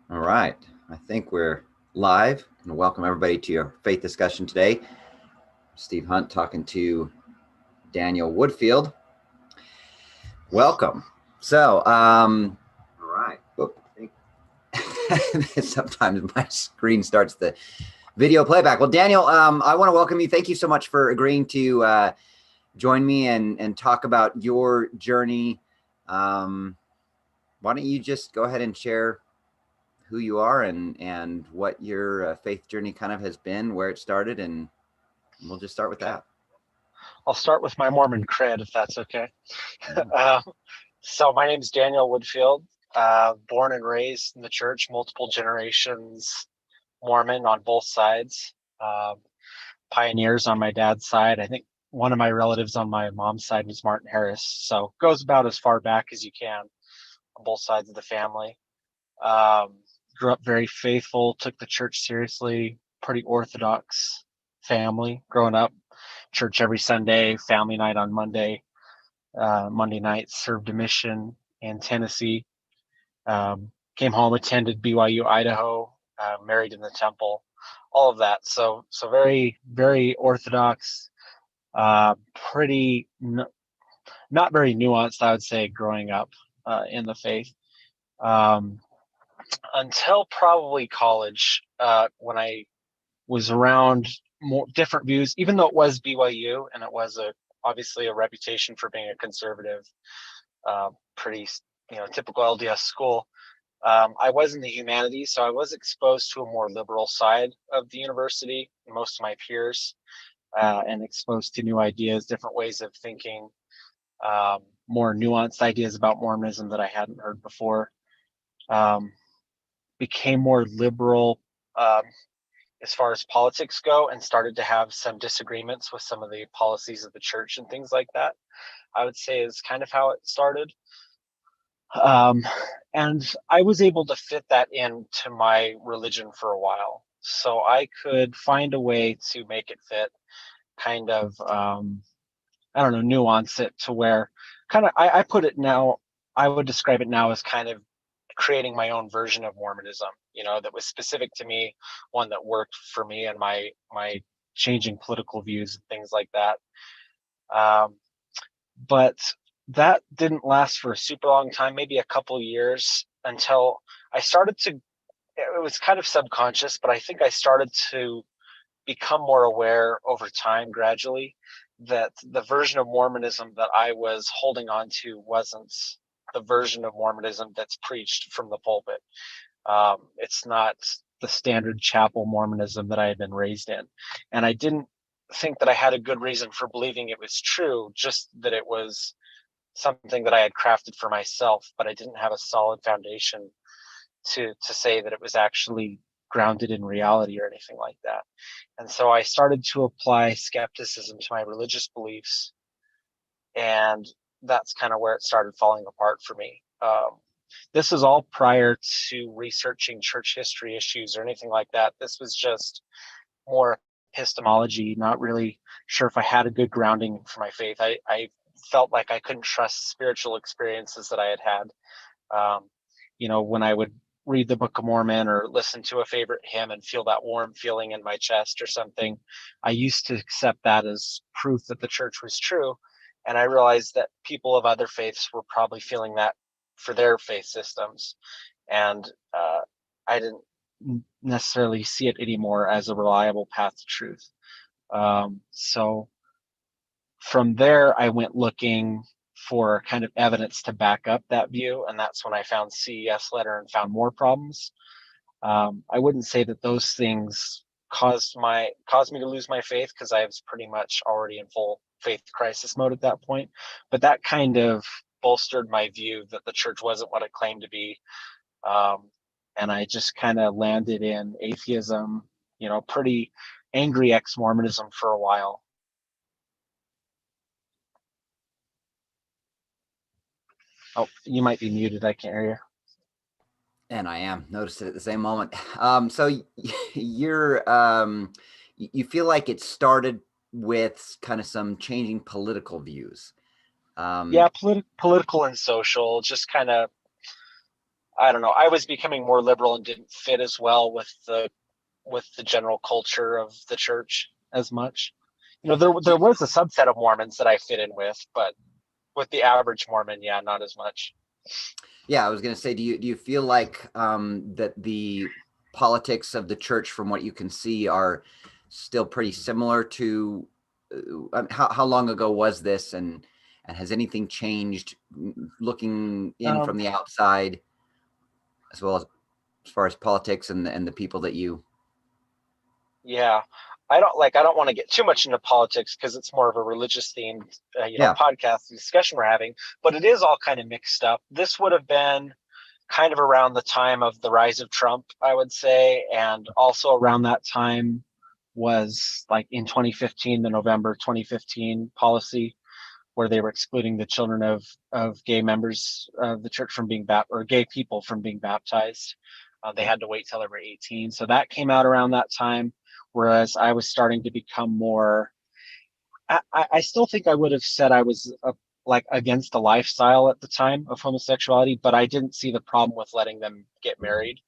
All right. I think we're live. And welcome everybody to your faith discussion today. Steve Hunt talking to Daniel Woodfield. Welcome. All right. Sometimes my screen starts the video playback. Well, Daniel, I want to welcome you. Thank you so much for agreeing to join me and talk about your journey. Why don't you just go ahead and share who you are and what your faith journey kind of has been, where it started, and we'll just start with Okay. that. I'll start with my Mormon cred, if that's okay. Yeah. uh, so my name is Daniel Woodfield, born and raised in the church, multiple generations Mormon on both sides. Pioneers on my dad's side. I think one of my relatives on my mom's side was Martin Harris. So goes about as far back as you can on both sides of the family. Um, Grew up very faithful, took the church seriously, pretty orthodox family growing up. Church every Sunday, family night on Monday. Monday night, served a mission in Tennessee. Came home, attended BYU, Idaho, married in the temple, all of that. So very, very orthodox, pretty not very nuanced, I would say, growing up in the faith. Um, until probably college, when I was around more different views, even though it was BYU and it was obviously a reputation for being a conservative, pretty typical LDS school. I was in the humanities, so I was exposed to a more liberal side of the university than most of my peers, and exposed to new ideas, different ways of thinking, more nuanced ideas about Mormonism that I hadn't heard before. Um, Became more liberal as far as politics go, and started to have some disagreements with some of the policies of the church and things like that. I would say is kind of how it started. Um, and I was able to fit that into my religion for a while. So I could find a way to make it fit, kind of, I don't know, nuance it to where kind of, I put it now, I would describe it now as kind of creating my own version of Mormonism, that was specific to me, one that worked for me and my changing political views and things like that. Um, but that didn't last for a super long time, maybe a couple years, until I started to, it was kind of subconscious, but I think I started to become more aware over time gradually that the version of Mormonism that I was holding on to wasn't the version of Mormonism that's preached from the pulpit. It's not the standard chapel Mormonism that I had been raised in. And I didn't think that I had a good reason for believing it was true, just that it was something that I had crafted for myself, but I didn't have a solid foundation to say that it was actually grounded in reality or anything like that. And so I started to apply skepticism to my religious beliefs, and that's kind of where it started falling apart for me. This is all prior to researching church history issues or anything like that. This was just more epistemology, not really sure if I had a good grounding for my faith. I felt like I couldn't trust spiritual experiences that I had had. Um, when I would read the Book of Mormon or listen to a favorite hymn and feel that warm feeling in my chest or something, I used to accept that as proof that the church was true. And I realized that people of other faiths were probably feeling that for their faith systems. And I didn't necessarily see it anymore as a reliable path to truth. So from there, I went looking for kind of evidence to back up that view, and that's when I found CES letter and found more problems. I wouldn't say that those things caused me to lose my faith, because I was pretty much already in full faith crisis mode at that point. But that kind of bolstered my view that the church wasn't what it claimed to be, and I just kind of landed in atheism, pretty angry ex-Mormonism for a while. Oh, you might be muted. I can't hear you. And I am noticed it at the same moment. So you're you feel like it started with kind of some changing political views. Yeah, Um, political and social, just kind of I don't know, I was becoming more liberal and didn't fit as well with the general culture of the church as much. You know, there was a subset of Mormons that I fit in with, but with the average Mormon, yeah, not as much. Yeah, I was going to say, do you feel like that the politics of the church, from what you can see, are still pretty similar to how long ago was this, and has anything changed looking in from Um, the outside, as well as far as politics and the people that you? yeah, I don't want to get too much into politics because it's more of a religious themed, Yeah, podcast discussion we're having. But it is all kind of mixed up. This would have been kind of around the time of the rise of Trump, I would say, and also around that time was like in 2015, the November 2015 policy where they were excluding the children of gay members of the church from being or gay people from being baptized. They had to wait till they were 18. So that came out around that time. Whereas I was starting to become more, I still think I would have said I was like against the lifestyle at the time of homosexuality, but I didn't see the problem with letting them get married.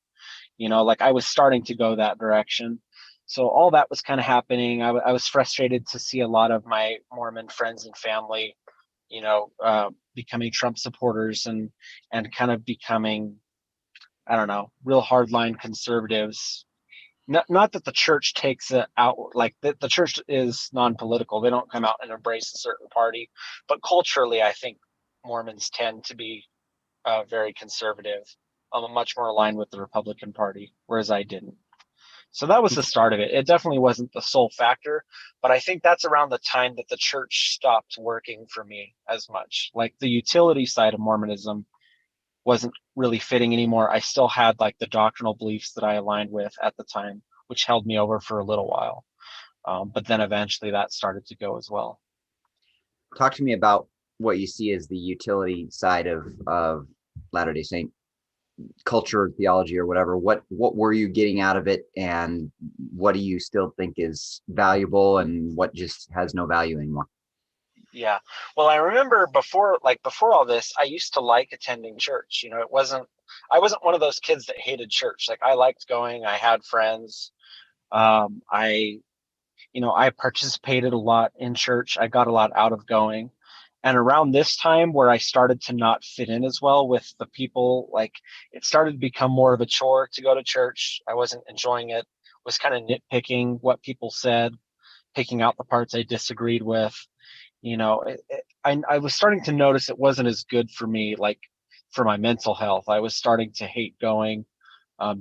Like I was starting to go that direction. So all that was kind of happening. I was frustrated to see a lot of my Mormon friends and family, becoming Trump supporters and kind of becoming, I don't know, real hardline conservatives. Not that the church takes it out, like the church is non-political. They don't come out and embrace a certain party, but culturally, I think Mormons tend to be very conservative. I'm much more aligned with the Republican Party, whereas I didn't. So that was the start of it. It definitely wasn't the sole factor, but I think that's around the time that the church stopped working for me as much. Like the utility side of Mormonism wasn't really fitting anymore. I still had like the doctrinal beliefs that I aligned with at the time, which held me over for a little while. But then eventually that started to go as well. talk to me about what you see as the utility side of Latter-day Saint culture, theology, or whatever. What were you getting out of it, and what do you still think is valuable, and what just has no value anymore? Yeah. Well, I remember before all this, I used to like attending church. I wasn't one of those kids that hated church. Like I liked going, I had friends. I participated a lot in church. I got a lot out of going. And around this time where I started to not fit in as well with the people, like it started to become more of a chore to go to church. I wasn't enjoying it, was kind of nitpicking what people said, picking out the parts I disagreed with. I was starting to notice it wasn't as good for me, like for my mental health. I was starting to hate going,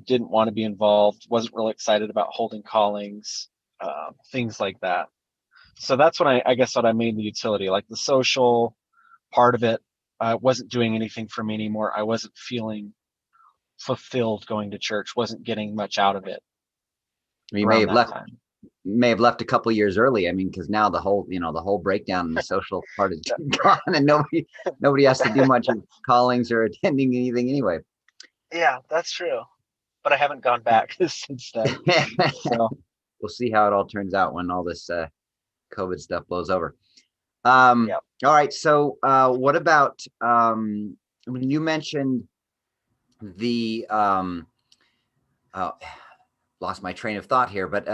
didn't want to be involved, wasn't really excited about holding callings, things like that. So that's when I guess what I made the utility, like the social part of it, wasn't doing anything for me anymore. I wasn't feeling fulfilled going to church, wasn't getting much out of it You around that time. may have left a couple of years early. I mean, because now the whole breakdown in the social part is gone, and nobody has to do much of callings or attending anything anyway. Yeah, that's true. But I haven't gone back since then. So We'll see how it all turns out when all this COVID stuff blows over. yeah. All right. So what about when you mentioned the lost my train of thought here, but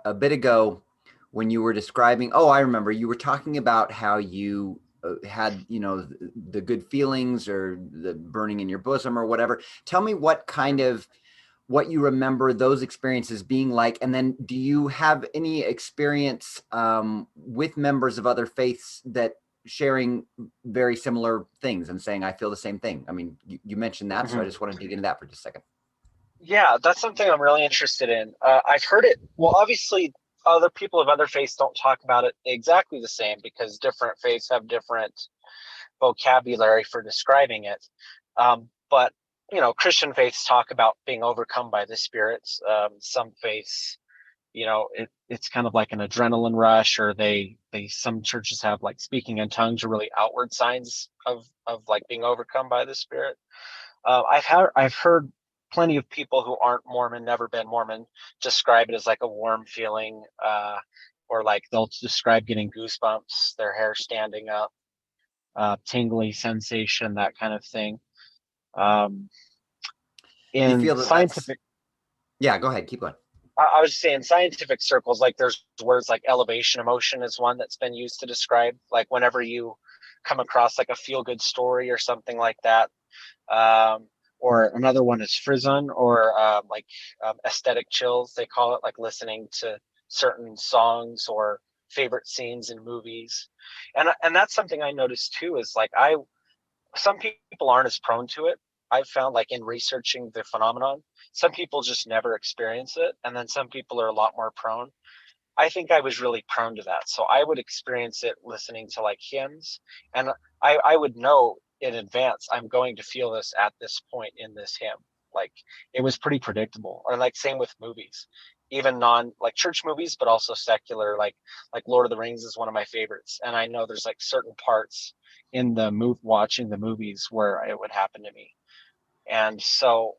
a bit ago when you were describing, I remember you were talking about how you had, the good feelings or the burning in your bosom or whatever. Tell me what you remember those experiences being like. And then do you have any experience with members of other faiths that sharing very similar things and saying, I feel the same thing? I mean, you mentioned that, so I Mhm. just want to dig into that for just a second. Yeah, that's something I'm really interested in. I've heard it. Well, obviously, other people of other faiths don't talk about it exactly the same because different faiths have different vocabulary for describing it. But Christian faiths talk about being overcome by the spirits. Some faiths, it's kind of like an adrenaline rush, or some churches have like speaking in tongues or really outward signs of like being overcome by the spirit. I've heard plenty of people who aren't Mormon, never been Mormon, describe it as like a warm feeling, or like they'll describe getting goosebumps, their hair standing up, tingly sensation, that kind of thing. Um, Do you in feel that that's, scientific, yeah, go ahead, keep going. I was saying scientific circles, like there's words like elevation emotion is one that's been used to describe, like whenever you come across like a feel good story or something like that. Um, or another one is frisson, or aesthetic chills. They call it, like listening to certain songs or favorite scenes in movies. And that's something I noticed too, is like some people aren't as prone to it. I've found, like in researching the phenomenon, some people just never experience it, and then some people are a lot more prone. I think I was really prone to that. So I would experience it listening to like hymns, and I would know in advance I'm going to feel this at this point in this hymn. Like it was pretty predictable. Or like same with movies, even non like church movies, but also secular, like Lord of the Rings is one of my favorites. And I know there's like certain parts in the move watching the movies where it would happen to me. And so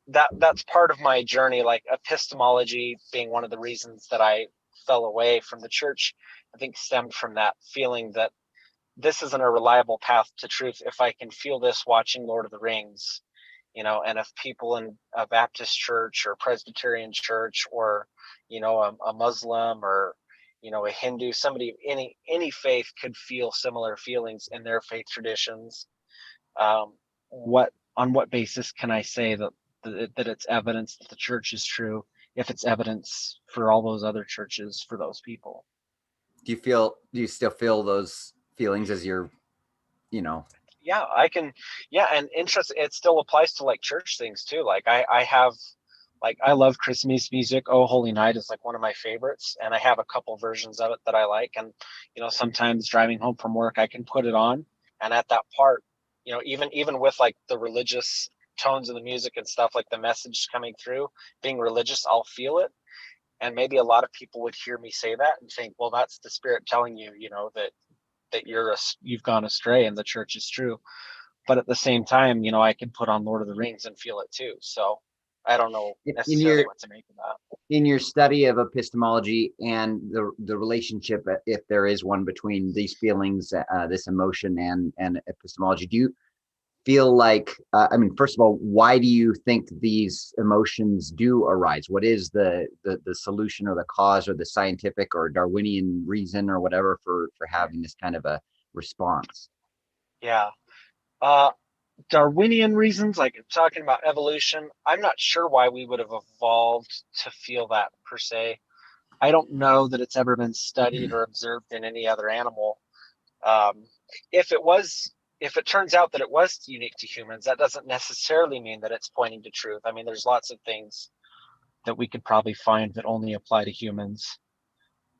that's part of my journey, like epistemology being one of the reasons that I fell away from the church, I think stemmed from that feeling that this isn't a reliable path to truth if I can feel this watching Lord of the Rings, and if people in a Baptist church or Presbyterian church, or a Muslim, or a Hindu, somebody of any faith could feel similar feelings in their faith traditions. What on what basis can I say that it's evidence that the church is true if it's evidence for all those other churches for those people? Do you still feel those feelings as you're, Yeah, I can. Yeah, and interest, it still applies to like church things too. Like I have, like, I love Christmas music. Oh Holy Night is like one of my favorites, and I have a couple versions of it that I like. And sometimes driving home from work I can put it on, and at that part, even with like the religious tones of the music and stuff, like the message coming through being religious, I'll feel it. And maybe a lot of people would hear me say that and think, well, that's the Spirit telling you, that you've gone astray and the church is true. But at the same time, I can put on Lord of the Rings and feel it too. So I don't know in necessarily your what to make of that. study of epistemology and the relationship, if there is one, between these feelings, this emotion, and epistemology, do you feel like, I mean, first of all, why do you think these emotions do arise? What is the solution or the cause or the scientific or Darwinian reason or whatever for having this kind of a response? Yeah. Uh, Darwinian reasons, like talking about evolution, I'm not sure why we would have evolved to feel that per se. I don't know that it's ever been studied or observed in any other animal. Um, if it was, if it turns out that it was unique to humans, that doesn't necessarily mean that it's pointing to truth. I mean, there's lots of things that we could probably find that only apply to humans.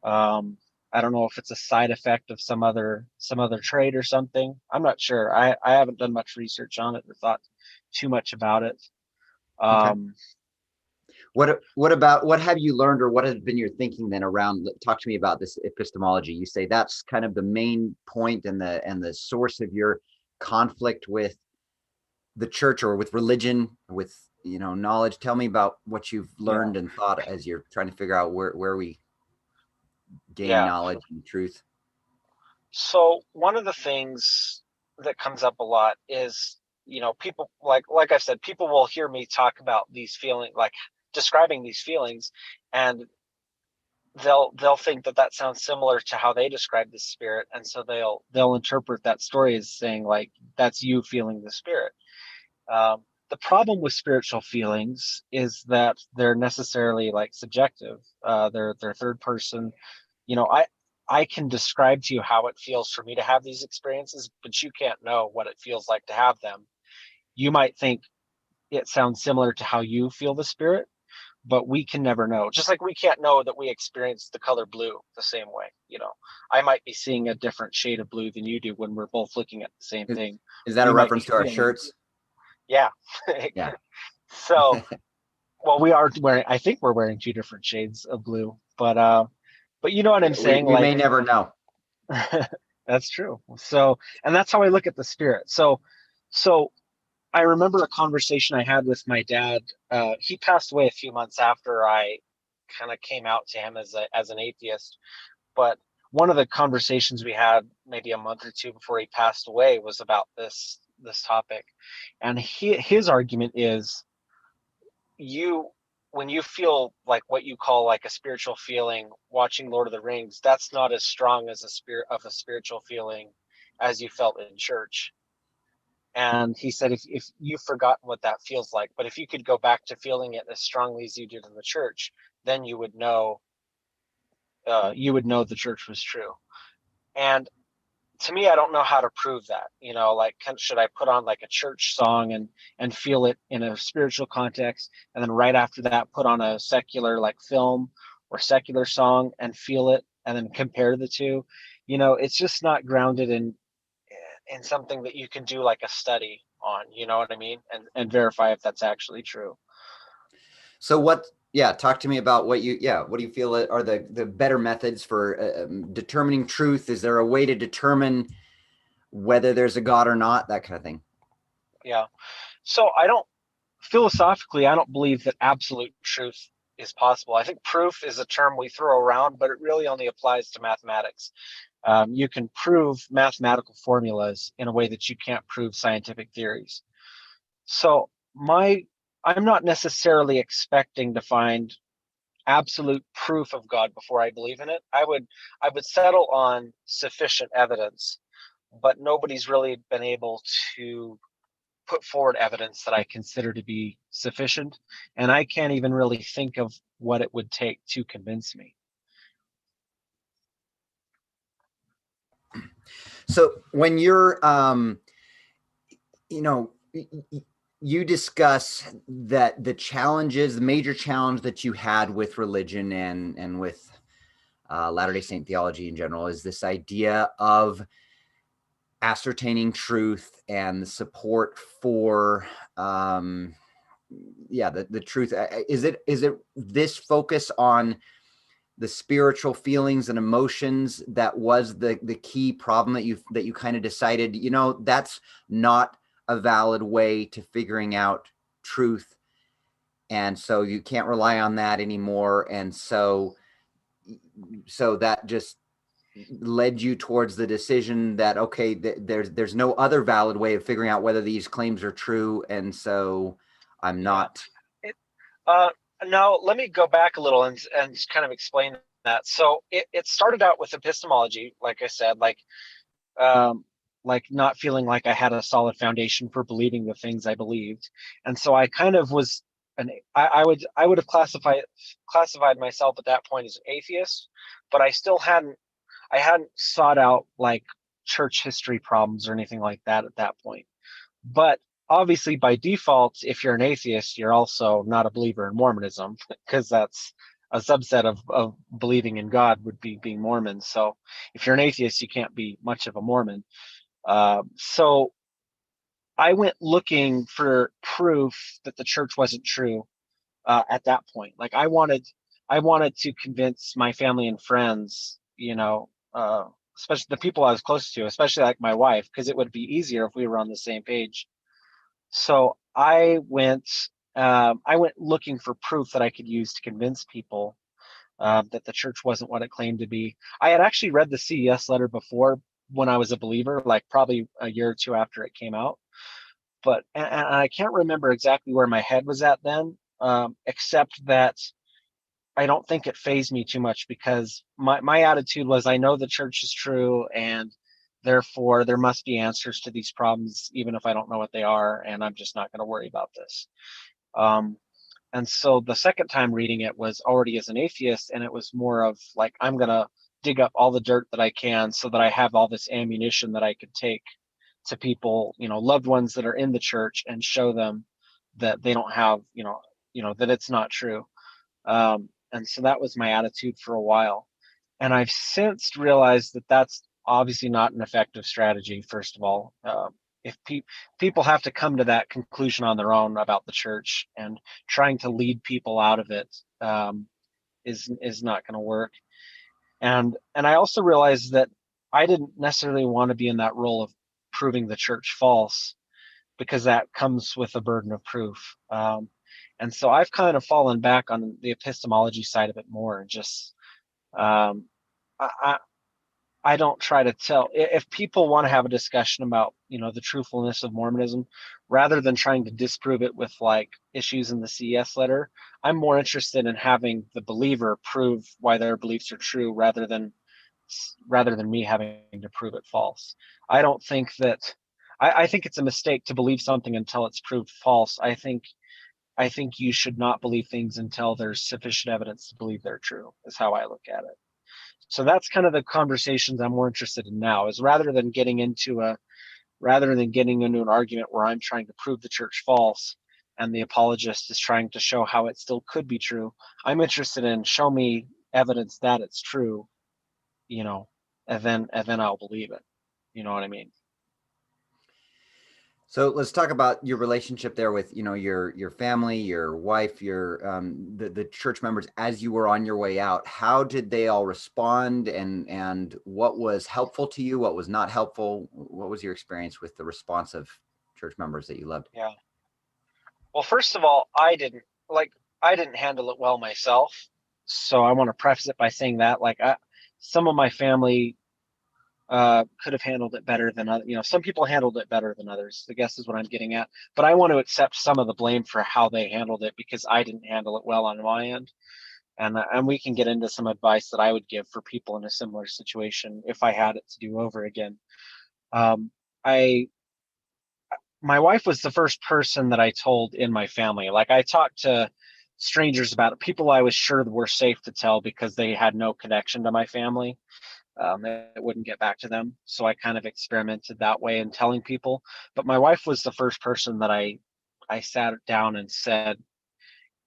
Um, I don't know if it's a side effect of some other trait or something. I'm not sure. I haven't done much research on it or thought too much about it. Okay. Um, What have you learned, or what has been your thinking then around? Talk to me about this epistemology. You say that's kind of the main point and the source of your conflict with the church or with religion, with knowledge. Tell me about what you've yeah, learned and thought as you're trying to figure out where we gain yeah. knowledge and truth. So one of the things that comes up a lot is, people, like I said, people will hear me talk about these feelings, like describing these feelings, and they'll think that that sounds similar to how they describe the spirit, and so they'll interpret that story as saying like that's you feeling the spirit. The problem with spiritual feelings is that they're necessarily like subjective. They're third person. I can describe to you how it feels for me to have these experiences, but you can't know what it feels like to have them. You might think it sounds similar to how you feel the spirit, but we can never know. Just like we can't know that we experience the color blue the same way. I might be seeing a different shade of blue than you do when we're both looking at the same Is, thing. is that a You might be reference to our feeling, shirts? yeah. Yeah. So, well, we are wearing. I think we're wearing two different shades of blue, but you know what I'm we, saying. we Like, may never know. that's true. So, and that's how I look at the spirit. So I remember a conversation I had with my dad. He passed away a few months after I kind of came out to him as an atheist. But one of the conversations we had maybe a month or two before he passed away was about this topic, and his argument is you when you feel like what you call like a spiritual feeling watching Lord of the Rings, that's not as strong as a spiritual feeling as you felt in church. And he said, if you've forgotten what that feels like, but if you could go back to feeling it as strongly as you did in the church, then you would know the church was true. And to me, I don't know how to prove that. Like, should I put on like a church song and feel it in a spiritual context, and then right after that, put on a secular like film or secular song and feel it, and then compare the two? It's just not grounded in something that you can do like a study on. You know what I mean? And verify if that's actually true. So talk to me about what do you feel are the better methods for determining truth? Is there a way to determine whether there's a God or not, that kind of thing? Yeah. So philosophically, I don't believe that absolute truth is possible. I think proof is a term we throw around, but it really only applies to mathematics. You can prove mathematical formulas in a way that you can't prove scientific theories. So I'm not necessarily expecting to find absolute proof of God before I believe in it. I would settle on sufficient evidence, but nobody's really been able to put forward evidence that I consider to be sufficient, and I can't even really think of what it would take to convince me. So when you're, you discuss that the major challenge that you had with religion and with Latter-day Saint theology in general is this idea of ascertaining truth and the support for the truth. Is it this focus on the spiritual feelings and emotions that was the key problem that you kind of decided, that's not a valid way to figuring out truth, and so you can't rely on that anymore, and so that just led you towards the decision that, okay, there's no other valid way of figuring out whether these claims are true, and so I'm not. It, uh, Now, let me go back a little and kind of explain that. So it started out with epistemology, like I said, um, like not feeling like I had a solid foundation for believing the things I believed, and so I kind of was I would have classified myself at that point as an atheist, but I hadn't sought out like church history problems or anything like that at that point. But obviously, by default, if you're an atheist, you're also not a believer in Mormonism, because that's a subset of believing in God would be being Mormon. So if you're an atheist, you can't be much of a Mormon. So I went looking for proof that the church wasn't true at that point. Like I wanted to convince my family and friends, especially the people I was close to, especially like my wife, because it would be easier if we were on the same page. So I went looking for proof that I could use to convince people that the church wasn't what it claimed to be. I had actually read the CES letter before when I was a believer, like probably a year or two after it came out. But and I can't remember exactly where my head was at then, except that I don't think it fazed me too much, because my attitude was, I know the church is true, and therefore there must be answers to these problems, even if I don't know what they are, and I'm just not going to worry about this. Um, and so the second time reading it was already as an atheist, and it was more of like, I'm going to dig up all the dirt that I can so that I have all this ammunition that I could take to people, loved ones that are in the church, and show them that they don't have, that it's not true. And so that was my attitude for a while. And I've since realized that that's obviously not an effective strategy, first of all. If people have to come to that conclusion on their own about the church, and trying to lead people out of it is not going to work. And I also realized that I didn't necessarily want to be in that role of proving the church false, because that comes with a burden of proof. And so I've kind of fallen back on the epistemology side of it more, and just um, I, I don't try to tell. If people want to have a discussion about, the truthfulness of Mormonism, rather than trying to disprove it with like issues in the CES letter, I'm more interested in having the believer prove why their beliefs are true rather than me having to prove it false. I don't think that I think it's a mistake to believe something until it's proved false. I think you should not believe things until there's sufficient evidence to believe they're true, is how I look at it. So that's kind of the conversations I'm more interested in now, is rather than getting into an argument where I'm trying to prove the church false and the apologist is trying to show how it still could be true. I'm interested in show me evidence that it's true, and then I'll believe it. You know what I mean? So let's talk about your relationship there with, your family, your wife, your the church members as you were on your way out. How did they all respond, and what was helpful to you? What was not helpful? What was your experience with the response of church members that you loved? Yeah. Well, first of all, I didn't handle it well myself. So I want to preface it by saying that some of my family could have handled it better than other. Some people handled it better than others, I guess is what I'm getting at. But I want to accept some of the blame for how they handled it, because I didn't handle it well on my end. And we can get into some advice that I would give for people in a similar situation if I had it to do over again. Um, I My wife was the first person that I told in my family. Like, I talked to strangers about it, people I was sure were safe to tell because they had no connection to my family. It wouldn't get back to them. So I kind of experimented that way in telling people. But my wife was the first person that I sat down and said,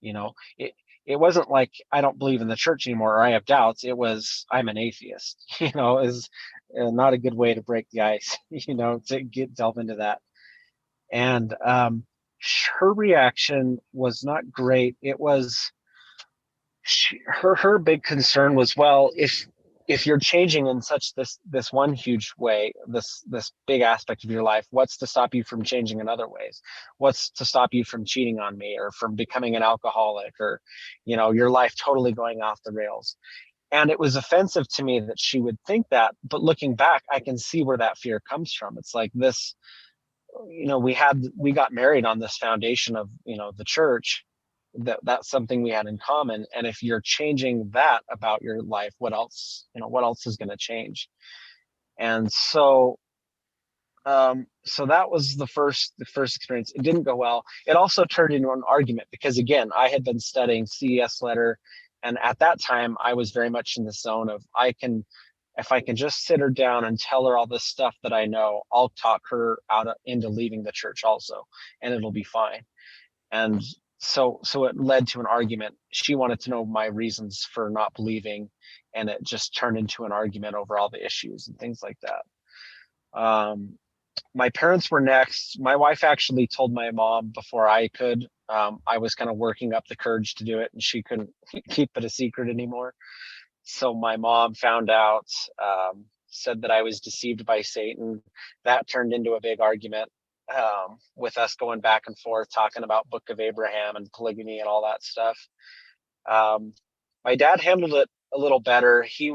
it wasn't like I don't believe in the church anymore or I have doubts. It was, I'm an atheist, is not a good way to break the ice, to delve into that. And her reaction was not great. It was her big concern was, well, if you're changing in such this one huge way, this big aspect of your life, what's to stop you from changing in other ways? What's to stop you from cheating on me or from becoming an alcoholic or your life totally going off the rails? And it was offensive to me that she would think that, but looking back, I can see where that fear comes from. It's like this, we got married on this foundation of the church. That's something we had in common. And if you're changing that about your life, what else is going to change? And so that was the first experience. It didn't go well. It also turned into an argument because, again, I had been studying CES letter, and at that time I was very much in the zone of, if I can just sit her down and tell her all this stuff that I know, I'll talk her into leaving the church also, and it'll be fine. And so it led to an argument. She wanted to know my reasons for not believing, and it just turned into an argument over all the issues and things like that. My parents were next. My wife actually told my mom before I could. I was kind of working up the courage to do it, and she couldn't keep it a secret anymore. So my mom found out, said that I was deceived by Satan. That turned into a big argument, with us going back and forth, talking about Book of Abraham and polygamy and all that stuff. My dad handled it a little better. I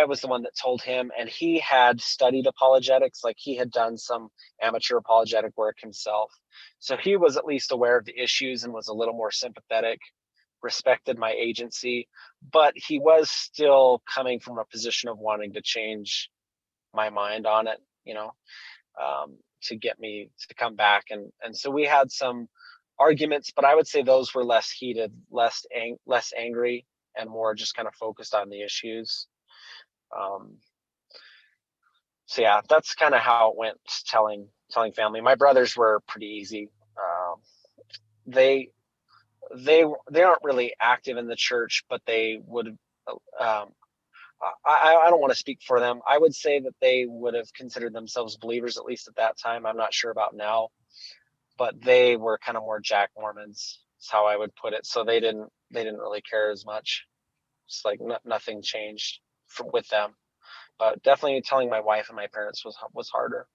was the one that told him, and he had studied apologetics. Like, he had done some amateur apologetic work himself. So he was at least aware of the issues and was a little more sympathetic, respected my agency, but he was still coming from a position of wanting to change my mind on it, to get me to come back. And so we had some arguments, but I would say those were less heated, less angry, and more just kind of focused on the issues. So yeah, that's kind of how it went, telling family. My brothers were pretty easy. They aren't really active in the church, but they would. I don't want to speak for them. I would say that they would have considered themselves believers, at least at that time. I'm not sure about now, but they were kind of more Jack Mormons. Is how I would put it. So they didn't really care as much. It's like nothing changed with them. But definitely telling my wife and my parents was harder.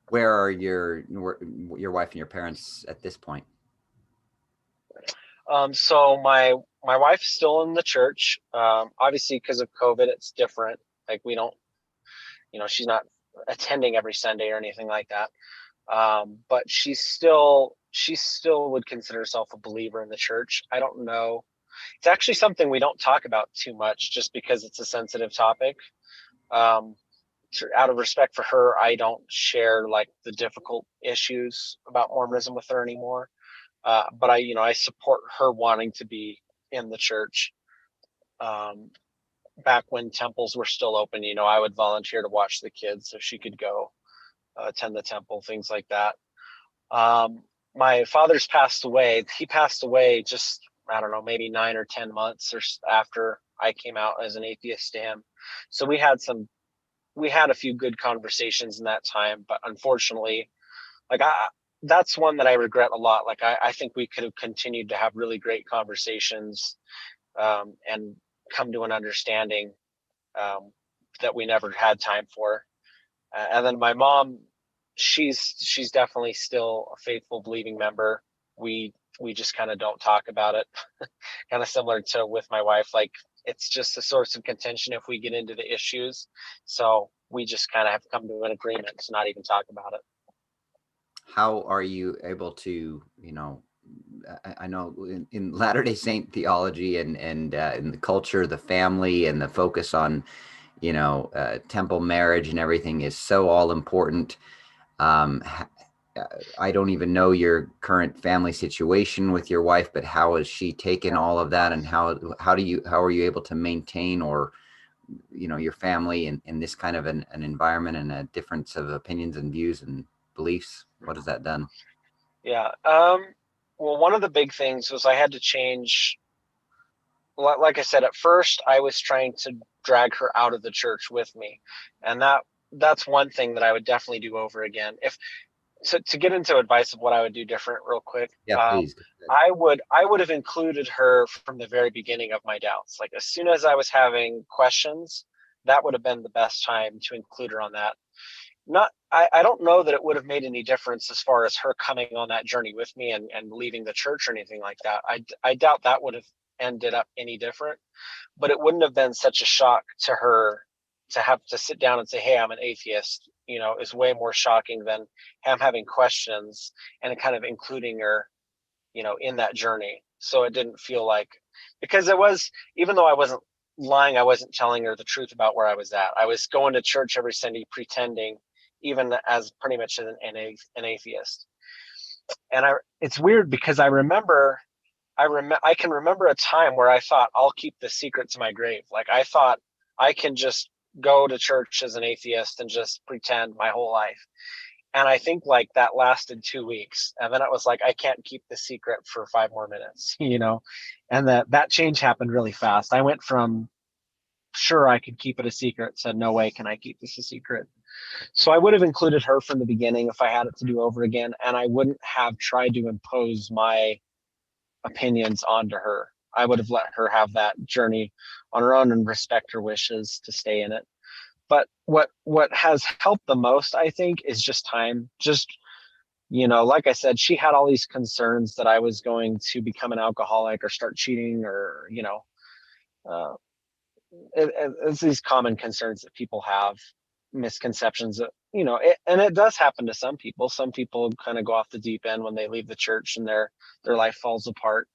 Where are your wife and your parents at this point? So my my wife's still in the church. Obviously, because of COVID, it's different. Like we don't, she's not attending every Sunday or anything like that. But she still would consider herself a believer in the church. I don't know. It's actually something we don't talk about too much, just because it's a sensitive topic. Um, Out of respect for her, I don't share like the difficult issues about Mormonism with her anymore. But I support her wanting to be in the church. Um, Back when temples were still open, I would volunteer to watch the kids so she could go attend the temple, things like that. Um, my father's passed away. He passed away just, I don't know, maybe 9 or 10 months after I came out as an atheist to him. So we had a few good conversations in that time, but unfortunately, like that's one that I regret a lot. Like I think we could have continued to have really great conversations, and come to an understanding, um, that we never had time for. And then my mom, she's definitely still a faithful believing member. We just kind of don't talk about it. Kind of similar to with my wife, like it's just a source of contention if we get into the issues. So we just kind of have come to an agreement to not even talk about it. How are you able to, I know in Latter-day Saint theology and in the culture, the family and the focus on, temple marriage and everything is so all important. Um, I don't even know your current family situation with your wife, but how has she taken all of that, and how are you able to maintain, or your family in this kind of an environment and a difference of opinions and views and beliefs? What has that done? Yeah. Well, one of the big things was I had to change. Like I said, at first I was trying to drag her out of the church with me, and that's one thing that I would definitely do over again. If to get into advice of what I would do different, real quick, Yeah, please. Go ahead. I would have included her from the very beginning of my doubts. Like as soon as I was having questions, that would have been the best time to include her on that. Not I don't know that it would have made any difference as far as her coming on that journey with me and leaving the church or anything like that. I doubt that would have ended up any different, but it wouldn't have been such a shock to her to have to sit down and say, hey, I'm an atheist, is way more shocking than him having questions and kind of including her, in that journey. So it didn't feel like, because it was, even though I wasn't lying, I wasn't telling her the truth about where I was at. I was going to church every Sunday pretending, even as pretty much an atheist. And it's weird because I can remember a time where I thought I'll keep the secret to my grave. Like I thought I can just go to church as an atheist and just pretend my whole life. And I think like that lasted 2 weeks. And then it was like, I can't keep the secret for 5 more minutes, and that change happened really fast. I went from sure I could keep it a secret to no way can I keep this a secret. So I would have included her from the beginning if I had it to do over again. And I wouldn't have tried to impose my opinions onto her. I would have let her have that journey on her own and respect her wishes to stay in it. But what has helped the most, I think, is just time. Just, like I said, she had all these concerns that I was going to become an alcoholic or start cheating, or uh, it's these common concerns that people have, misconceptions that, and it does happen to some people. Some people kind of go off the deep end when they leave the church and their life falls apart.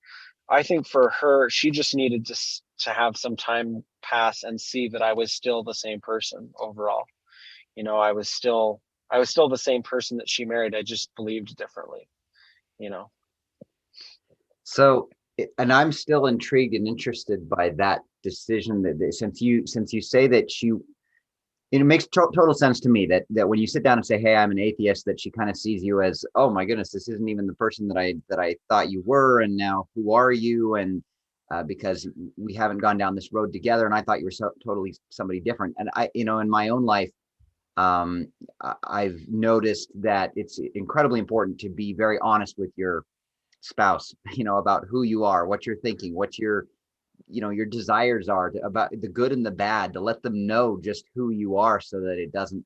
I think for her, she just needed to have some time pass and see that I was still the same person overall. I was still the same person that she married. I just believed differently, you know. So, and I'm still intrigued and interested by that decision since you say that it makes total sense to me that when you sit down and say, hey, I'm an atheist, that she kind of sees you as, oh my goodness, this isn't even the person that I thought you were, and now who are you? And because we haven't gone down this road together, and I thought you were totally somebody different. And in my own life, I've noticed that it's incredibly important to be very honest with your spouse, about who you are, what you're thinking, what your desires are, about the good and the bad, to let them know just who you are, so that it doesn't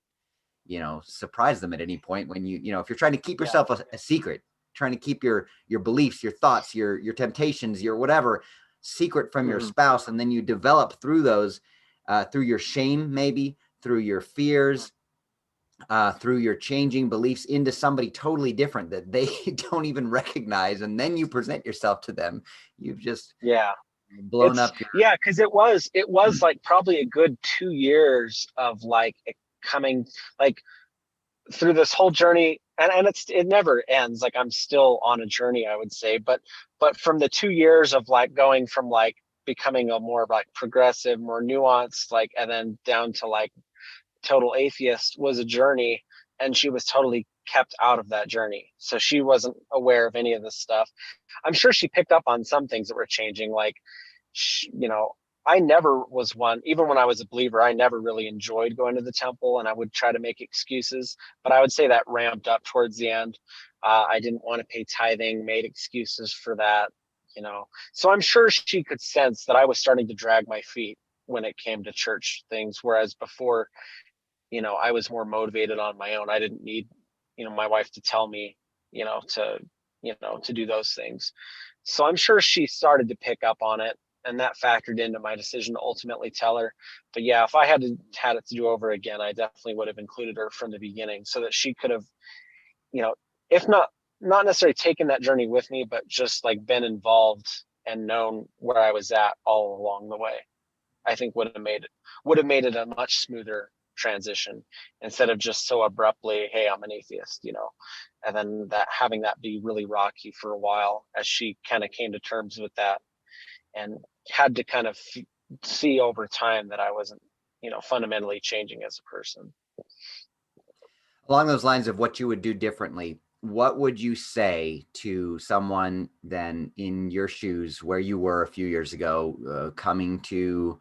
surprise them at any point when if you're trying to keep yourself a secret, trying to keep your beliefs, your thoughts, your temptations, your whatever secret from your spouse, and then you develop through those, through your shame, maybe through your fears, through your changing beliefs, into somebody totally different that they don't even recognize, and then you present yourself to them. You've just blown up your because it was like probably a good 2 years of like coming like through this whole journey, and it never ends. Like I'm still on a journey, I would say, but from the 2 years of like going from like becoming a more like progressive, more nuanced, like, and then down to like total atheist was a journey, and she was totally kept out of that journey, so she wasn't aware of any of this stuff. I'm sure she picked up on some things that were changing, like you know, I never was one, even when I was a believer, I never really enjoyed going to the temple, and I would try to make excuses, but I would say that ramped up towards the end. I didn't want to pay tithing, made excuses for that, so I'm sure she could sense that I was starting to drag my feet when it came to church things, whereas before, I was more motivated on my own. I didn't need, my wife to tell me, to do those things. So I'm sure she started to pick up on it, and that factored into my decision to ultimately tell her. But yeah, if I had it to do over again, I definitely would have included her from the beginning, so that she could have, if not necessarily taken that journey with me, but just like been involved and known where I was at all along the way. I think would have made it a much smoother transition, instead of just so abruptly, hey, I'm an atheist, and then having that be really rocky for a while, as she kind of came to terms with that, and had to kind of see over time that I wasn't, fundamentally changing as a person. Along those lines of what you would do differently, what would you say to someone then in your shoes, where you were a few years ago, coming to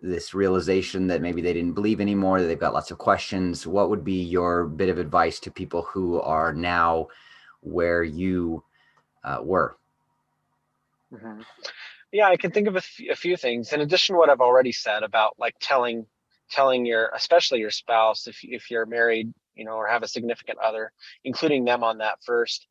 this realization that maybe they didn't believe anymore, that they've got lots of questions? What would be your bit of advice to people who are now where you were? Mm-hmm. Yeah, I can think of a few things in addition to what I've already said about like telling especially your spouse, if you're married, or have a significant other, including them on that first.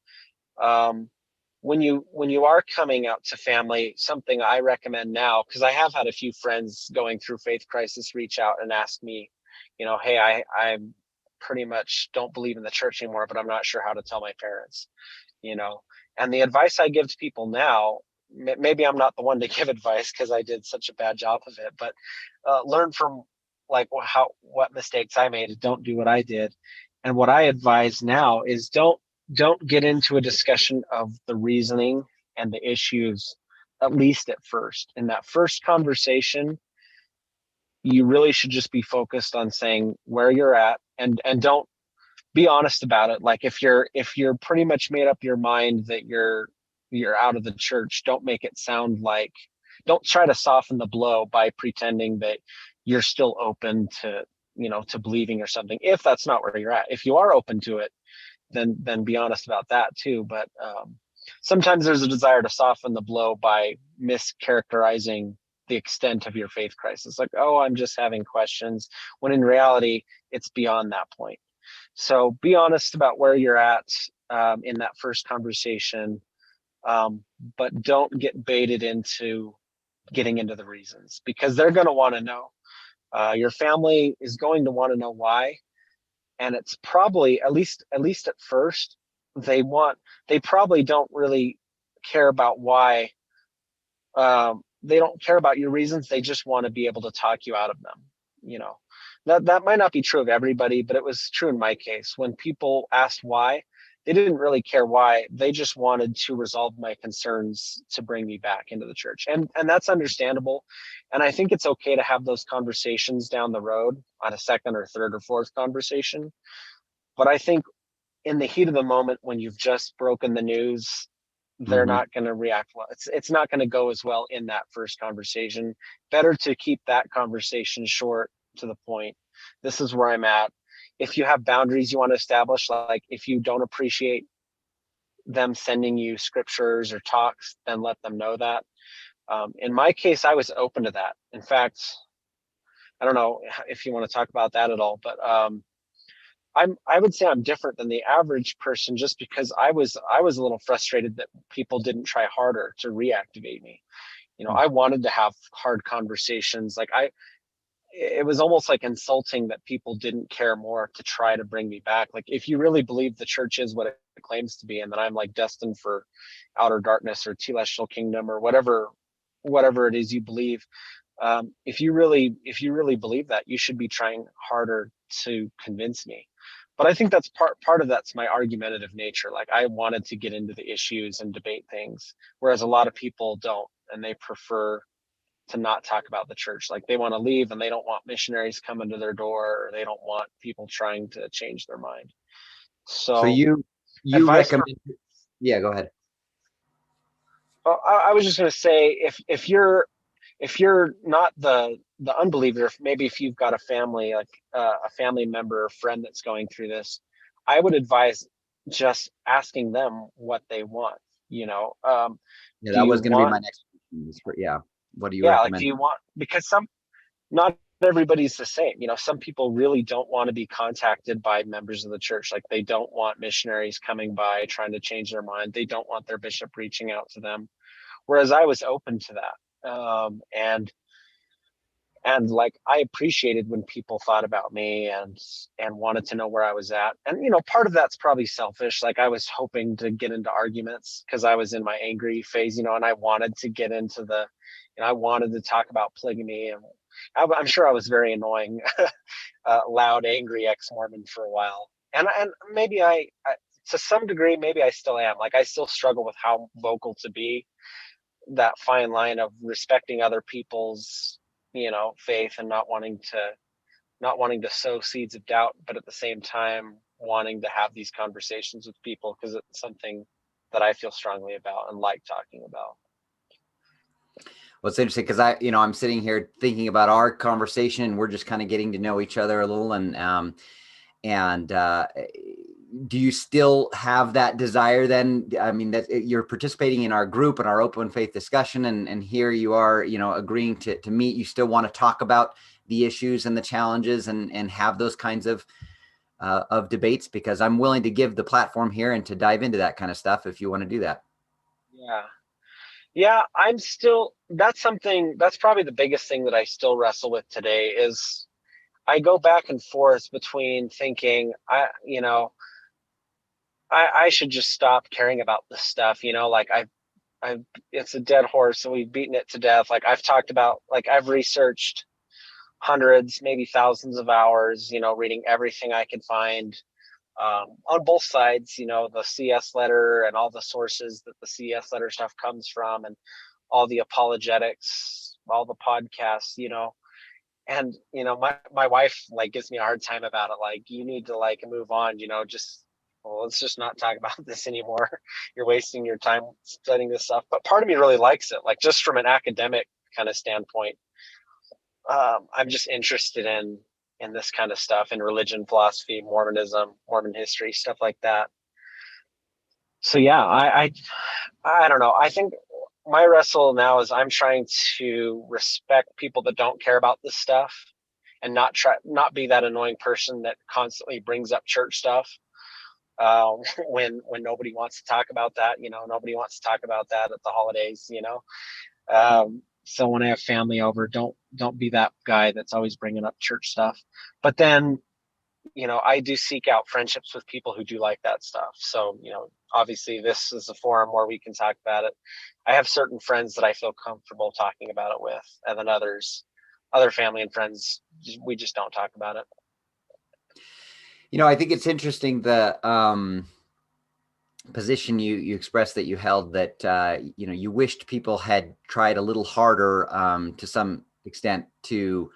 When you are coming out to family, something I recommend now, because I have had a few friends going through faith crisis reach out and ask me, hey, I pretty much don't believe in the church anymore, but I'm not sure how to tell my parents, and the advice I give to people now, maybe I'm not the one to give advice because I did such a bad job of it, but learn from like what mistakes I made. Don't do what I did. And what I advise now is don't get into a discussion of the reasoning and the issues, at least at first. In that first conversation, you really should just be focused on saying where you're at, and don't be honest about it. Like if you're pretty much made up your mind that you're out of the church, don't make it sound like, don't try to soften the blow by pretending that you're still open to, to believing or something, if that's not where you're at. If you are open to it, then be honest about that too. But sometimes there's a desire to soften the blow by mischaracterizing the extent of your faith crisis, like, oh, I'm just having questions, when in reality it's beyond that point. So be honest about where you're at in that first conversation, but don't get baited into getting into the reasons, because they're going to want to know. Your family is going to want to know why, and it's probably, at least at first, they probably don't really care about why. They don't care about your reasons. They just want to be able to talk you out of them. That might not be true of everybody, but it was true in my case. When people asked why, they didn't really care why. They just wanted to resolve my concerns to bring me back into the church. And that's understandable. And I think it's okay to have those conversations down the road on a second or third or fourth conversation. But I think in the heat of the moment, when you've just broken the news, they're not going to react well. It's not going to go as well in that first conversation. Better to keep that conversation short, to the point. This is where I'm at. If you have boundaries you want to establish, like if you don't appreciate them sending you scriptures or talks, then let them know that. In my case, I was open to that. In fact, I don't know if you want to talk about that at all, but I would say I'm different than the average person just because I was a little frustrated that people didn't try harder to reactivate me. You know, I wanted to have hard conversations. Like it was almost like insulting that people didn't care more to try to bring me back. Like, if you really believe the church is what it claims to be, and that I'm like destined for outer darkness or celestial kingdom or whatever it is you believe, if you really believe that, you should be trying harder to convince me. But I think that's part of that's my argumentative nature. Like, I wanted to get into the issues and debate things, whereas a lot of people don't, and they prefer to not talk about the church. Like, they want to leave and they don't want missionaries coming to their door, or they don't want people trying to change their mind. So So you advice for, recommend, yeah, go ahead. I was just going to say, if you're not the unbeliever, if maybe if you've got a family, like a family member or friend that's going through this, I would advise just asking them what they want. You know, Yeah, do that you was going to be want? my next question. Yeah. What do you Yeah, like, do recommend? you want? Because not everybody's the same. You know, some people really don't want to be contacted by members of the church. Like, they don't want missionaries coming by trying to change their mind. They don't want their bishop reaching out to them. Whereas I was open to that. And like, I appreciated when people thought about me and wanted to know where I was at. And you know, part of that's probably selfish. Like, I was hoping to get into arguments because I was in my angry phase, you know, and I wanted to get into the, you know, I wanted to talk about polygamy, and I'm sure I was very annoying, loud, angry ex-Mormon for a while. And maybe I to some degree maybe I still am. Like, I still struggle with how vocal to be, that fine line of respecting other people's, you know, faith, and not wanting to sow seeds of doubt, but at the same time wanting to have these conversations with people because it's something that I feel strongly about and like talking about. Well, it's interesting because I'm sitting here thinking about our conversation, and we're just kind of getting to know each other a little. And do you still have that desire then? I mean, that you're participating in our group and our open faith discussion, and here you are, agreeing to meet. You still want to talk about the issues and the challenges and have those kinds of debates, because I'm willing to give the platform here and to dive into that kind of stuff if you want to do that. Yeah. Yeah, I'm still, that's probably the biggest thing that I still wrestle with today is I go back and forth between thinking, I should just stop caring about this stuff, you know, like it's a dead horse and we've beaten it to death. Like, I've talked about, like, I've researched hundreds, maybe thousands of hours, you know, reading everything I could find, on both sides, you know, the CS letter and all the sources that the CS letter stuff comes from, and all the apologetics, all the podcasts, you know. And you know, my wife like gives me a hard time about it. Like, you need to like move on, you know, just, well, let's just not talk about this anymore. You're wasting your time studying this stuff. But part of me really likes it, like, just from an academic kind of standpoint. I'm just interested in this kind of stuff, in religion, philosophy, Mormonism, Mormon history, stuff like that. So yeah, I don't know. I think my wrestle now is I'm trying to respect people that don't care about this stuff, and not be that annoying person that constantly brings up church stuff, when nobody wants to talk about that. You know, nobody wants to talk about that at the holidays. You know, so when I have family over, don't be that guy that's always bringing up church stuff. But then, you know, I do seek out friendships with people who do like that stuff. So, you know, obviously this is a forum where we can talk about it. I have certain friends that I feel comfortable talking about it with, and then other family and friends, we just don't talk about it. I think it's interesting, the position you expressed that you held, that you wished people had tried a little harder, to some extent, to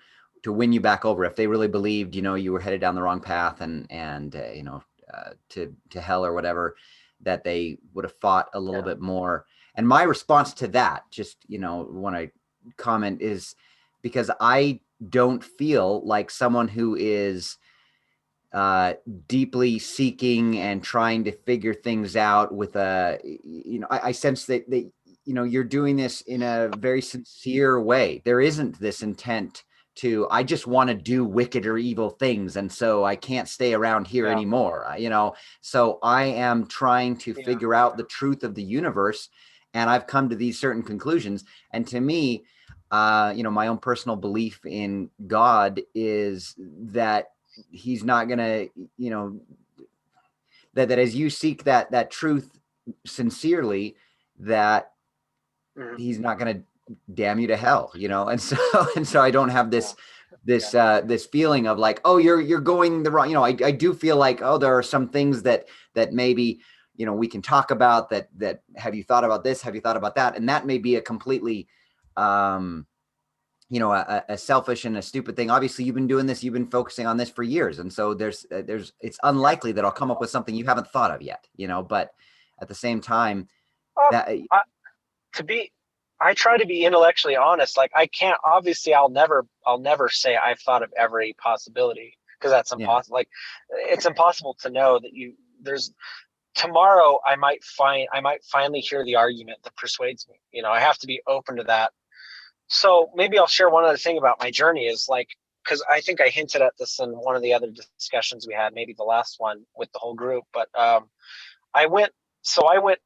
win you back over if they really believed you were headed down the wrong path, and to hell or whatever, that they would have fought a little bit more. And my response to that, just want to comment, is because I don't feel like someone who is deeply seeking and trying to figure things out with I sense that you're doing this in a very sincere way. There isn't this intent to, I just want to do wicked or evil things, and so I can't stay around here anymore. So I am trying to figure out the truth of the universe, and I've come to these certain conclusions. And to me, my own personal belief in God is that he's not gonna, that as you seek that truth sincerely, that he's not going to damn you to hell, and so I don't have this feeling of like, oh, you're going the wrong, I do feel like, oh, there are some things that maybe, we can talk about, that have you thought about this, have you thought about that, and that may be a completely a selfish and a stupid thing. Obviously, you've been doing this, you've been focusing on this for years, and so it's unlikely that I'll come up with something you haven't thought of yet, but at the same time, I try to be intellectually honest. Like, I can't, obviously I'll never say I've thought of every possibility, because that's impossible. Like, it's impossible to know that there's tomorrow I might finally hear the argument that persuades me. I have to be open to that. So maybe I'll share one other thing about my journey, is like, because I think I hinted at this in one of the other discussions we had, maybe the last one with the whole group, but I went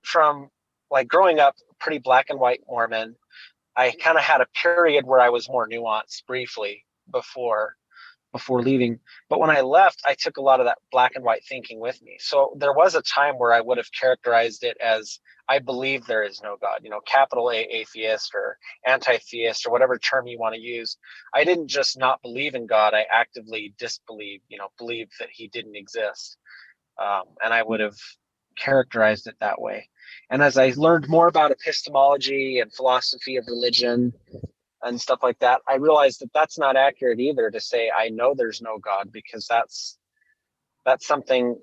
from, like, growing up pretty black and white Mormon. I kind of had a period where I was more nuanced briefly before leaving. But when I left, I took a lot of that black and white thinking with me. So there was a time where I would have characterized it as, I believe there is no God, capital A, atheist or anti-theist or whatever term you want to use. I didn't just not believe in God. I actively disbelieved, believed that he didn't exist. And I would have characterized it that way. And as I learned more about epistemology and philosophy of religion and stuff like that, I realized that that's not accurate either, to say I know there's no God, because that's something,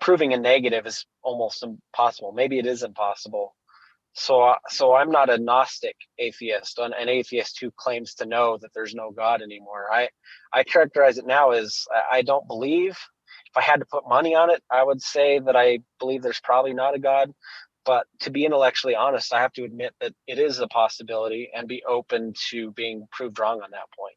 proving a negative is almost impossible. Maybe it is impossible. So I'm not a Gnostic atheist, an atheist who claims to know that there's no God anymore. I characterize it now as, I don't believe. If I had to put money on it, I would say that I believe there's probably not a God. But to be intellectually honest, I have to admit that it is a possibility, and be open to being proved wrong on that point.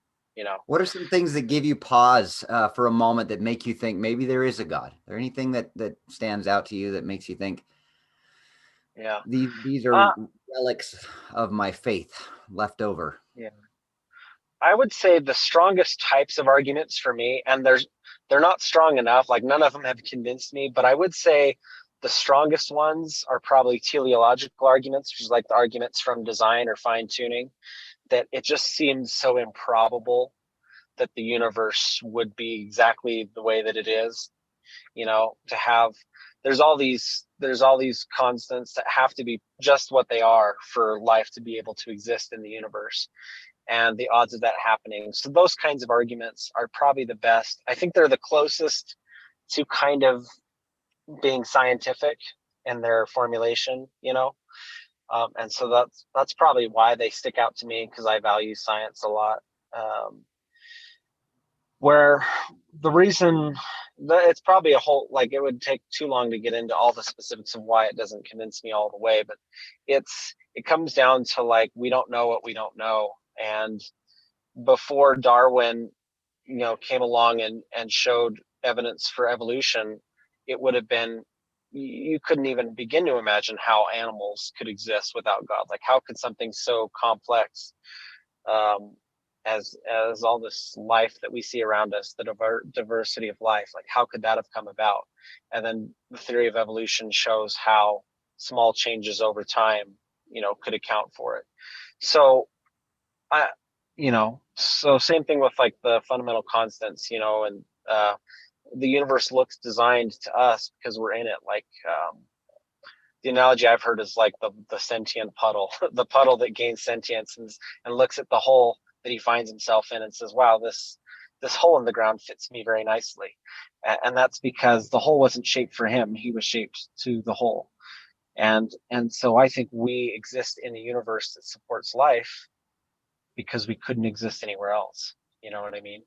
What are some things that give you pause for a moment, that make you think maybe there is a God? Is there anything that stands out to you that makes you think, these are relics of my faith left over? Yeah. I would say the strongest types of arguments for me, and they're not strong enough, like none of them have convinced me, but I would say the strongest ones are probably teleological arguments, which is like the arguments from design or fine tuning, that it just seems so improbable that the universe would be exactly the way that it is. To have, there's all these constants that have to be just what they are for life to be able to exist in the universe, and the odds of that happening. So those kinds of arguments are probably the best. I think they're the closest to kind of being scientific in their formulation, and so that's probably why they stick out to me, because I value science a lot. Where the reason that it's probably a whole, like, it would take too long to get into all the specifics of why it doesn't convince me all the way, but it comes down to, like, we don't know what we don't know. And before Darwin, came along and showed evidence for evolution, it would have been, you couldn't even begin to imagine how animals could exist without God. Like, how could something so complex as all this life that we see around us, the diversity of life, like, how could that have come about? And then the theory of evolution shows how small changes over time, could account for it. So so same thing with, like, the fundamental constants, and the universe looks designed to us because we're in it. Like, the analogy I've heard is like the sentient puddle, the puddle that gains sentience and looks at the hole that he finds himself in and says, wow, this hole in the ground fits me very nicely. And that's because the hole wasn't shaped for him. He was shaped to the hole. And so I think we exist in a universe that supports life because we couldn't exist anywhere else. You know what I mean?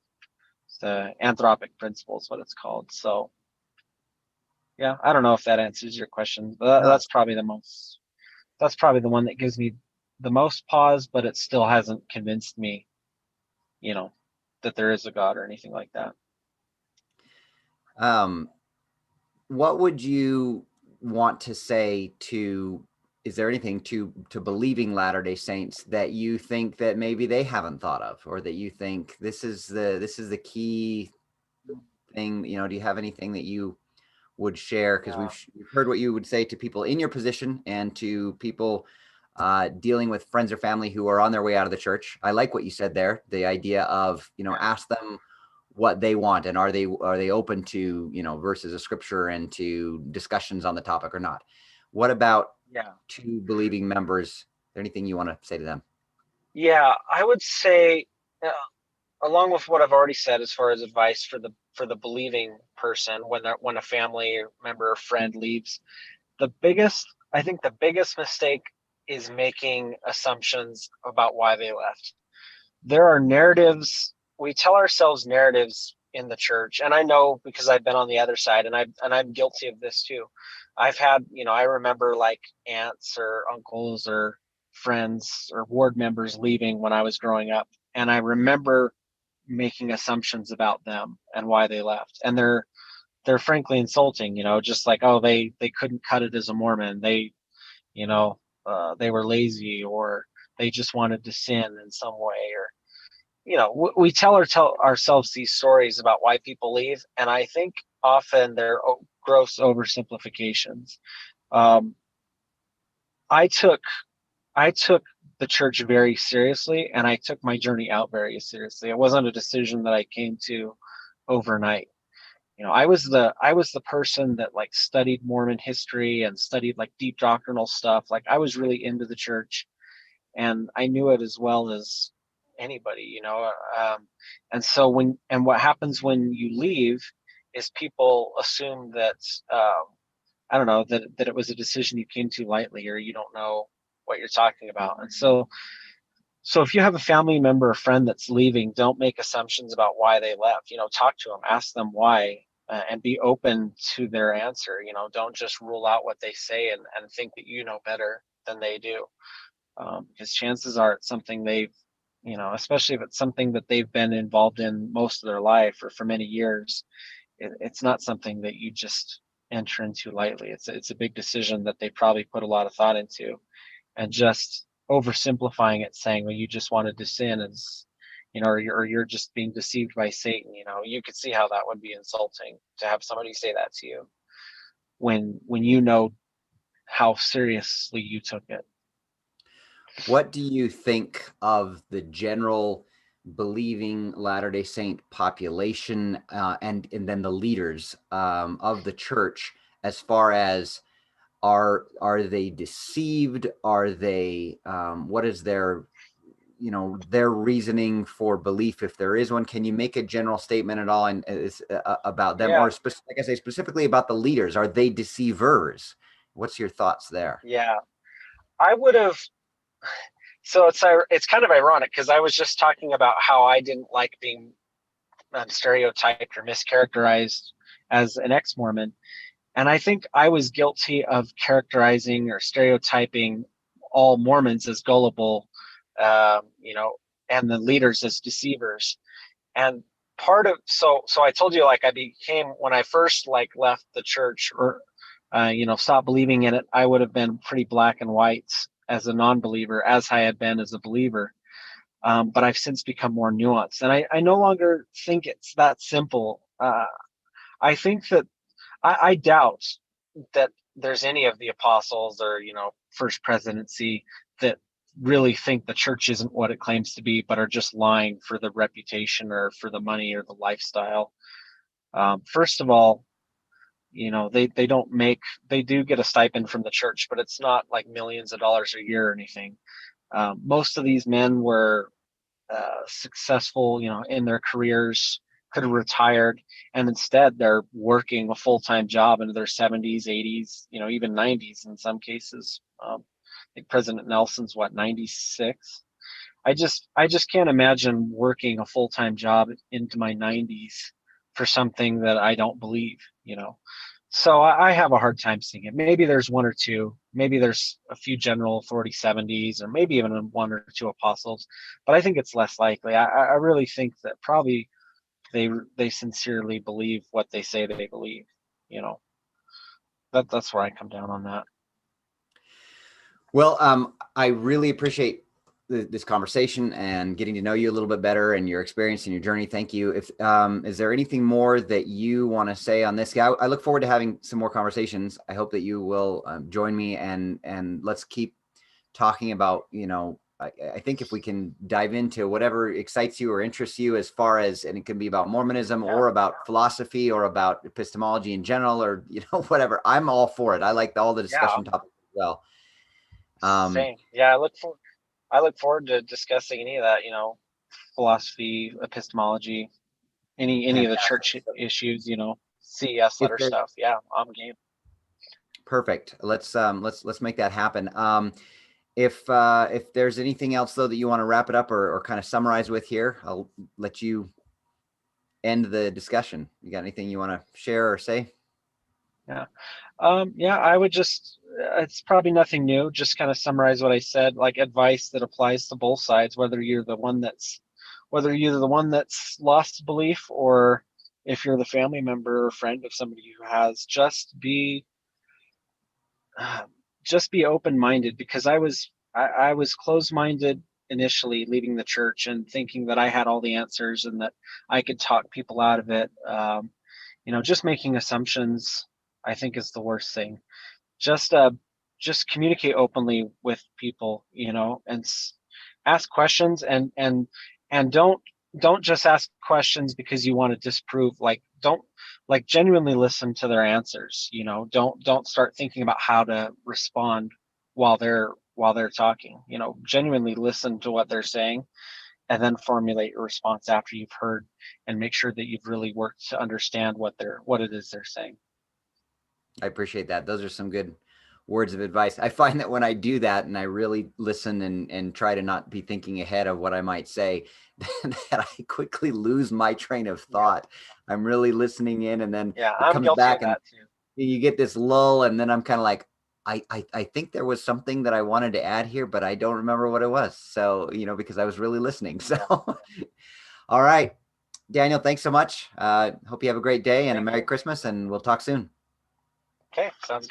It's the anthropic principle is what it's called. So yeah, I don't know if that answers your question, but that's probably the one that gives me the most pause, but it still hasn't convinced me you know, that there is a God or anything like that. Um, what would you want to say to, is there anything to believing Latter-day Saints that you think that maybe they haven't thought of, or that you think this is the key thing? You know, do you have anything that you would share? Because Yeah. we've heard what you would say to people in your position and to people dealing with friends or family who are on their way out of the church. I like what you said there, the idea of, you know, Yeah. ask them what they want, and are they open to, you know, verses of scripture and to discussions on the topic or not. What about Yeah. to believing members? Is there anything you want to say to them? Yeah. I would say, along with what I've already said, as far as advice for the believing person when a family member or friend leaves, I think the biggest mistake is making assumptions about why they left. There are narratives, we tell ourselves narratives in the church, and I know because I've been on the other side, and I'm guilty of this too. I've had, I remember like aunts or uncles or friends or ward members leaving when I was growing up, and I remember making assumptions about them and why they left, and they're frankly insulting, just like, oh, they couldn't cut it as a Mormon, you know they were lazy, or they just wanted to sin in some way, or we tell ourselves these stories about why people leave, and I think often they're gross oversimplifications. um, I took I took the church very seriously, and I took my journey out very seriously. It wasn't a decision that I came to overnight. I was the person that like studied Mormon history and studied like deep doctrinal stuff. Like I was really into the church, and I knew it as well as anybody, and so what happens when you leave is people assume that, I don't know, that it was a decision you came to lightly, or you don't know what you're talking about. And so if you have a family member or friend that's leaving, don't make assumptions about why they left. Talk to them, ask them why, and be open to their answer. Don't just rule out what they say and think that you know better than they do. Because chances are it's something they've, especially if it's something that they've been involved in most of their life or for many years, it's not something that you just enter into lightly. It's a big decision that they probably put a lot of thought into, and just oversimplifying it, saying, well, you just wanted to sin, is, or you're just being deceived by Satan. You could see how that would be insulting to have somebody say that to you when you know how seriously you took it. What do you think of the general believing Latter-day Saint population, and then the leaders of the church, as far as are they deceived? Are they what is their reasoning for belief, if there is one? Can you make a general statement at all and about them, Yeah. or like I say, specifically about the leaders? Are they deceivers? What's your thoughts there? Yeah. I would have. So it's kind of ironic because I was just talking about how I didn't like being stereotyped or mischaracterized as an ex-Mormon, and I think I was guilty of characterizing or stereotyping all Mormons as gullible, and the leaders as deceivers. And part of so I told you, like, I became, when I first like left the church, or stopped believing in it, I would have been pretty black and white as a non-believer, as I had been as a believer. But I've since become more nuanced, and I no longer think it's that simple. I think that I doubt that there's any of the apostles or first presidency that really think the church isn't what it claims to be, but are just lying for the reputation or for the money or the lifestyle. First of all, they don't make, they do get a stipend from the church, but it's not like millions of dollars a year or anything. Most of these men were successful, in their careers, could have retired, and instead they're working a full-time job into their 70s, 80s, even 90s in some cases. I think President Nelson's 96. I just can't imagine working a full-time job into my 90s for something that I don't believe. So I have a hard time seeing it. Maybe there's one or two. Maybe there's a few general authority 70s, or maybe even one or two apostles. But I think it's less likely. I really think that probably they sincerely believe what they say they believe. You know, that's where I come down on that. Well, I really appreciate this conversation and getting to know you a little bit better and your experience and your journey. Thank you. If is there anything more that you want to say on this? I look forward to having some more conversations. I hope that you will join me and let's keep talking about, I think if we can dive into whatever excites you or interests you as far as, and it can be about Mormonism Yeah. or about philosophy or about epistemology in general, or, whatever, I'm all for it. I like all the Yeah. discussion topics as well. Same. Yeah. I look forward to discussing any of that. Philosophy, epistemology, any of the Fantastic. church issues. CES If letter there, stuff. Yeah, I'm game. perfect. Let's make that happen. If there's anything else though that you want to wrap it up or kind of summarize with here, I'll let you end the discussion. You got anything you want to share or say? Yeah. Yeah, I would just, it's probably nothing new. Just kind of summarize what I said, like advice that applies to both sides, whether you're the one that's lost belief, or if you're the family member or friend of somebody who has, uh, just be open-minded, because I was closed-minded initially leaving the church and thinking that I had all the answers and that I could talk people out of it. Just making assumptions, I think, is the worst thing. just uh just communicate openly with people, and ask questions, and don't just ask questions because you want to disprove. Like, don't, like, genuinely listen to their answers. Don't start thinking about how to respond while they're talking. Genuinely listen to what they're saying, and then formulate your response after you've heard, and make sure that you've really worked to understand what it is they're saying. I appreciate that. Those are some good words of advice. I find that when I do that and I really listen and try to not be thinking ahead of what I might say, that I quickly lose my train of Yeah. thought. I'm really listening in, and then Yeah, it I'm comes guilty of back and that too. you get this lull, and then I'm kind of like, I think there was something that I wanted to add here, but I don't remember what it was. So, because I was really listening. So, Yeah. all right, Daniel, thanks so much. Hope you have a great day and a Thank Merry you. Christmas, and we'll talk soon. Okay, sounds